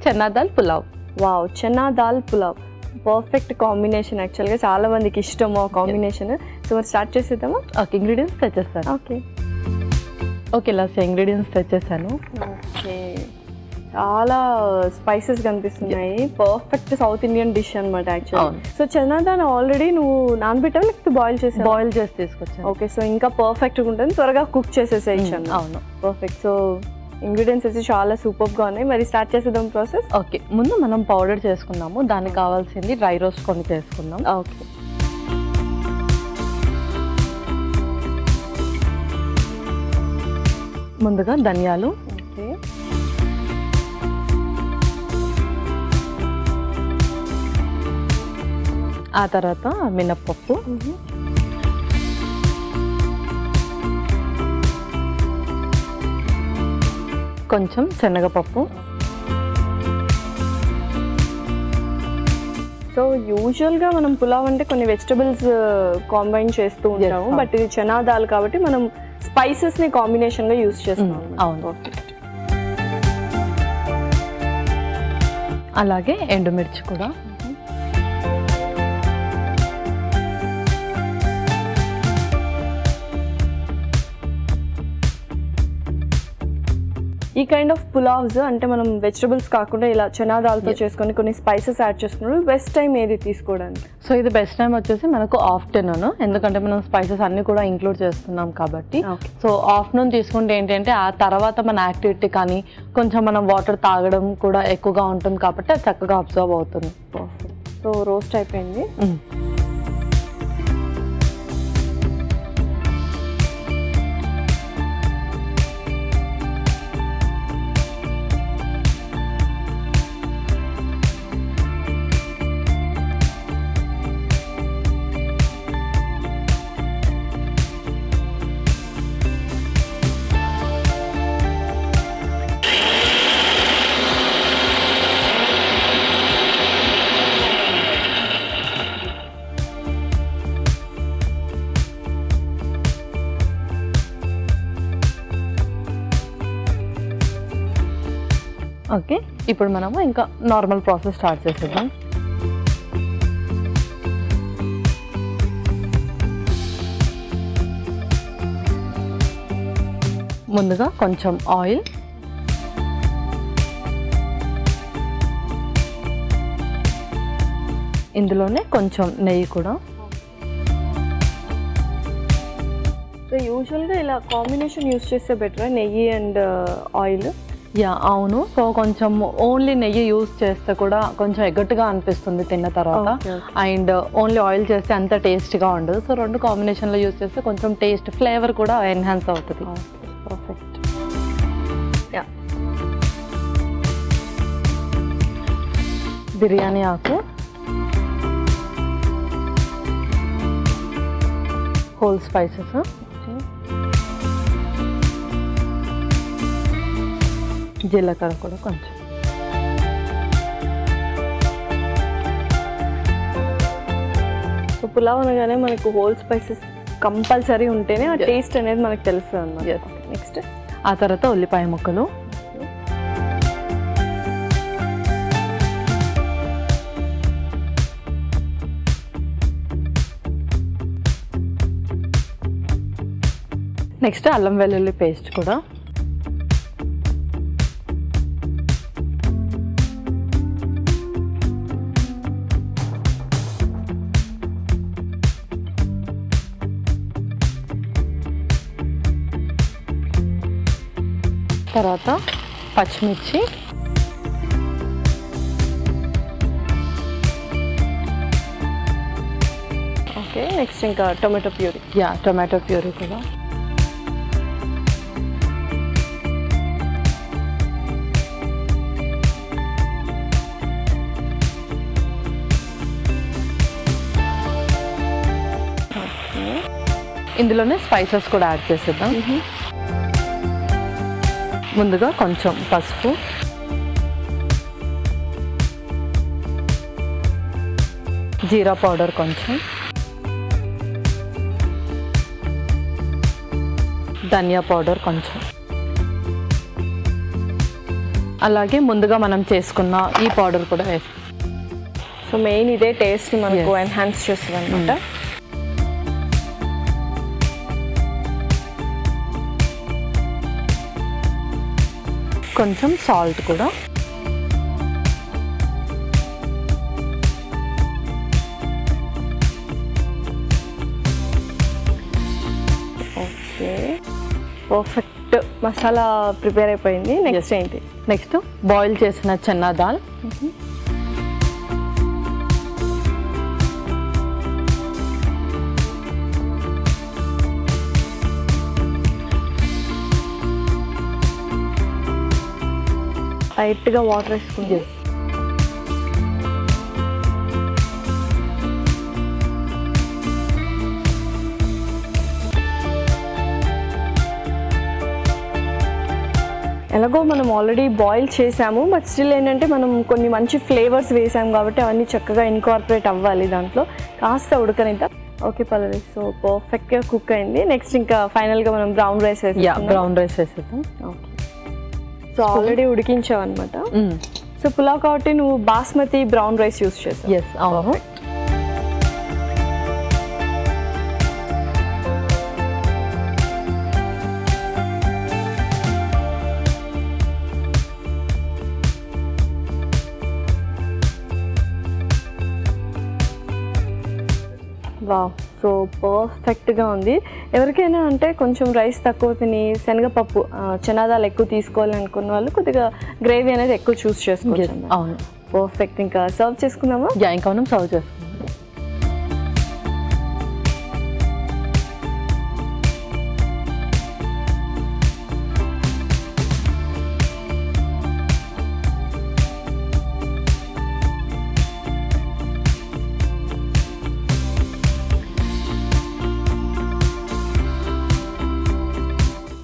చెనాదాల్ pulao. Wow, చెనాదాల్ pulao perfect combination. యాక్చువల్గా చాలా మందికి ఇష్టము ఆ కాంబినేషన్. సో మరి స్టార్ట్ చేసేద్దామా? ఓకే, ఇంగ్రీడియంట్స్ తెచ్చేస్తాను. ఓకే, ఇలా ఇంగ్రీడియంట్స్ తెచ్చేసాను. ఓకే, చాలా స్పైసెస్ కనిపిస్తున్నాయి. పర్ఫెక్ట్ సౌత్ ఇండియన్ డిష్ అనమాట యాక్చువల్లీ. సో చెనాదాల్ ఆల్రెడీ నువ్వు నానబెట్టావు లేకపోతే బాయిల్ చేసావు? బాయిల్ చేసి తీసుకొచ్చాను. ఓకే, సో ఇంకా పర్ఫెక్ట్గా ఉంటుంది, త్వరగా కుక్ చేసేసేయచ్చు. అవును, పర్ఫెక్ట్. సో ఇంగ్రీడియంట్స్ వచ్చి చాలా సూపర్గా ఉన్నాయి. మరి స్టార్ట్ చేసేద్దాం ప్రాసెస్. ఓకే, ముందు మనం పౌడర్ చేసుకుందాము. దానికి కావాల్సింది డ్రై రోస్ట్ కొన్ని చేసుకుందాం. ఓకే, ముందుగా ధనియాలు, ఓకే, ఆ తర్వాత మినప్పప్పు, కొంచెం శనగపప్పు. సో యూజువల్గా మనం పులావ్ అంటే కొన్ని వెజిటబుల్స్ కాంబైన్ చేస్తూ ఉంటాము, బట్ ఇది చెనాదాల్ కాబట్టి మనం స్పైసెస్ని కాంబినేషన్గా యూజ్ చేస్తాం. అవును, అలాగే ఎండుమిర్చి కూడా. ఈ కైండ్ ఆఫ్ పులావ్స్ అంటే మనం వెజిటబుల్స్ కాకుండా ఇలా చెనాదాల్తో చేసుకొని కొన్ని స్పైసెస్ యాడ్ చేసుకున్నప్పుడు బెస్ట్ టైం ఏది తీసుకోవడానికి? సో ఇది బెస్ట్ టైం వచ్చేసి మనకు ఆఫ్టర్నూన్, ఎందుకంటే మనం స్పైసెస్ అన్ని కూడా ఇంక్లూడ్ చేస్తున్నాం కాబట్టి. సో ఆఫ్టర్నూన్ తీసుకుంటే ఏంటంటే ఆ తర్వాత మన యాక్టివిటీ కానీ కొంచెం మనం వాటర్ తాగడం కూడా ఎక్కువగా ఉంటుంది కాబట్టి అది చక్కగా అబ్జర్వ్ అవుతుంది. సో రోస్ట్ అయిపోయింది. ఓకే, ఇప్పుడు మనము ఇంకా నార్మల్ ప్రాసెస్ స్టార్ట్ చేసేద్దాం. ముందుగా కొంచెం ఆయిల్, ఇందులోనే కొంచెం నెయ్యి కూడా. సో యూజువల్గా ఇలా కాంబినేషన్ యూజ్ చేస్తే బెటర్, నెయ్యి అండ్ ఆయిల్. యా, అవును. సో కొంచెం ఓన్లీ నెయ్యి యూజ్ చేస్తే కూడా కొంచెం ఎగ్గట్టుగా అనిపిస్తుంది తిన్న తర్వాత. అండ్ ఓన్లీ ఆయిల్ చేస్తే అంత టేస్ట్గా ఉండదు. సో రెండు కాంబినేషన్లో యూజ్ చేస్తే కొంచెం టేస్ట్, ఫ్లేవర్ కూడా ఎన్హాన్స్ అవుతుంది. పర్ఫెక్ట్. యా, బిర్యానీ ఆకు, హోల్ స్పైసెస్, జీలకర్ర కూడా కొంచెం. సో పులావ్ అనగానే మనకు హోల్ స్పైసెస్ కంపల్సరీ ఉంటేనే ఆ టేస్ట్ అనేది మనకు తెలుస్తుంది అన్నమాట. నెక్స్ట్ ఆ తర్వాత ఉల్లిపాయ ముక్కలు, నెక్స్ట్ అల్లం వెల్లుల్లి పేస్ట్ కూడా. తర్వాత పచ్చిమిర్చి, ఓకే, నెక్స్ట్ ఇంకా tomato puree. Yeah, tomato puree కూడా. ఇందులోనే స్పైసెస్ కూడా యాడ్ చేసేద్దాం. ముందుగా కొంచెం పసుపు, జీరా పౌడర్ కొంచెం, ధనియా పౌడర్ కొంచెం, అలాగే ముందుగా మనం చేసుకున్న ఈ పౌడర్ కూడా వేసి, సో మెయిన్ ఇదే టేస్ట్ మనకు ఎన్హాన్స్ చేస్తుంది అనమాట. కొంచెం సాల్ట్ కూడా, ఓకే పర్ఫెక్ట్ మసాలా ప్రిపేర్ అయిపోయింది. నెక్స్ట్ ఏంటి? నెక్స్ట్ బాయిల్ చేసిన చెన్నా దాల్, లైట్గా వాటర్ వేసుకుంది. ఎలాగో మనం ఆల్రెడీ బాయిల్ చేసాము, బట్ స్టిల్ ఏంటంటే మనం కొన్ని మంచి ఫ్లేవర్స్ వేసాము కాబట్టి అవన్నీ చక్కగా ఇన్కార్పొరేట్ అవ్వాలి దాంట్లో. కాస్త ఉడకనిద్దాం. ఓకే పల్లవి, సో పర్ఫెక్ట్గా కుక్ అయింది. నెక్స్ట్ ఇంకా ఫైనల్గా మనం బ్రౌన్ రైస్ వేసాం. బ్రౌన్ రైస్ వేసేద్దాం. ఓకే, సో ఆల్రెడీ ఉడికించావు అనమాట. సో పులావ్ కాబట్టి నువ్వు బాస్మతి బ్రౌన్ రైస్ యూస్ చేసావు. ఎస్, అవును. వావ్, సో పర్ఫెక్ట్గా ఉంది. ఎవరికైనా అంటే కొంచెం రైస్ తక్కువ తిని శనగపప్పు చెనాదాలు ఎక్కువ తీసుకోవాలి అనుకున్న వాళ్ళు కొద్దిగా గ్రేవీ అనేది ఎక్కువ చూస్ చేసుకోవచ్చు. అవును, పర్ఫెక్ట్. ఇంకా సర్వ్ చేసుకుందామా? ఇంకా మనం సర్వ్ చేసుకుందాం.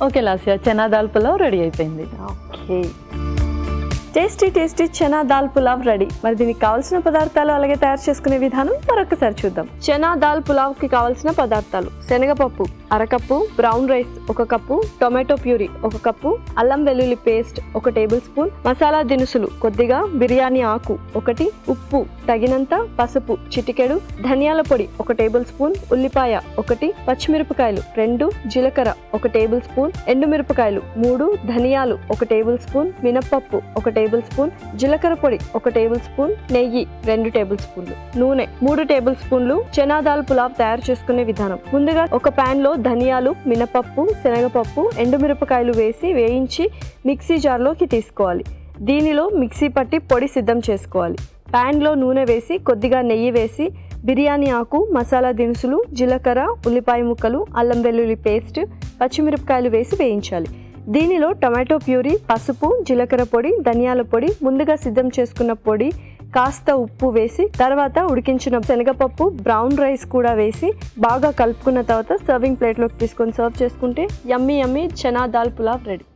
ఓకే లాస్యా, చెనా దాల్ పులావ్ రెడీ అయిపోయింది. Okay, tasty tasty chana dal pulao ready. మరి దీనికి కావాల్సిన పదార్థాలు అలాగే తయారు చేసుకునే విధానం మరొకసారి చూద్దాం. చెనా దాల్ పులావ్కి కావాల్సిన పదార్థాలు: శనగపప్పు అరకప్పు, brown rice 1 cup, tomato puree 1 cup, అల్లం వెల్లుల్లి పేస్ట్ 1 టేబుల్ స్పూన్, మసాలా దినుసులు కొద్దిగా, బిర్యానీ ఆకు 1, ఉప్పు తగినంత, పసుపు చిటికెడు, ధనియాల పొడి 1 టేబుల్ స్పూన్, ఉల్లిపాయ 1, పచ్చిమిరపకాయలు 2, జీలకర్ర 1 టేబుల్ స్పూన్, ఎండుమిరపకాయలు 3, ధనియాలు 1 టేబుల్ స్పూన్, మినప్పప్పు 1 టేబుల్ స్పూన్, జీలకర్ర పొడి 1 టేబుల్ స్పూన్, నెయ్యి 2 టేబుల్ స్పూన్లు, నూనె 3 టేబుల్ స్పూన్లు. చెనా దాల్ పులావ్ తయారు చేసుకునే విధానం: ముందుగా ఒక పాన్ లో ధనియాలు, మినపప్పు, శనగపప్పు, ఎండుమిరపకాయలు వేసి వేయించి మిక్సీ జార్లోకి తీసుకోవాలి. దీనిలో మిక్సీ పట్టి పొడి సిద్ధం చేసుకోవాలి. ప్యాన్లో నూనె వేసి కొద్దిగా నెయ్యి వేసి బిర్యానీ ఆకు, మసాలా దినుసులు, జీలకర్ర, ఉల్లిపాయ ముక్కలు, అల్లం వెల్లుల్లి పేస్ట్, పచ్చిమిరపకాయలు వేసి వేయించాలి. దీనిలో టొమాటో ప్యూరీ, పసుపు, జీలకర్ర పొడి, ధనియాల పొడి, ముందుగా సిద్ధం చేసుకున్న పొడి, కాస్త ఉప్పు వేసి తర్వాత ఉడికించిన శనగపప్పు, బ్రౌన్ రైస్ కూడా వేసి బాగా కలుపుకున్న తర్వాత సర్వింగ్ ప్లేట్లోకి తీసుకొని సర్వ్ చేసుకుంటే యమ్మీ యమ్మీ చెనా దాల్ పులావ్ రెడీ.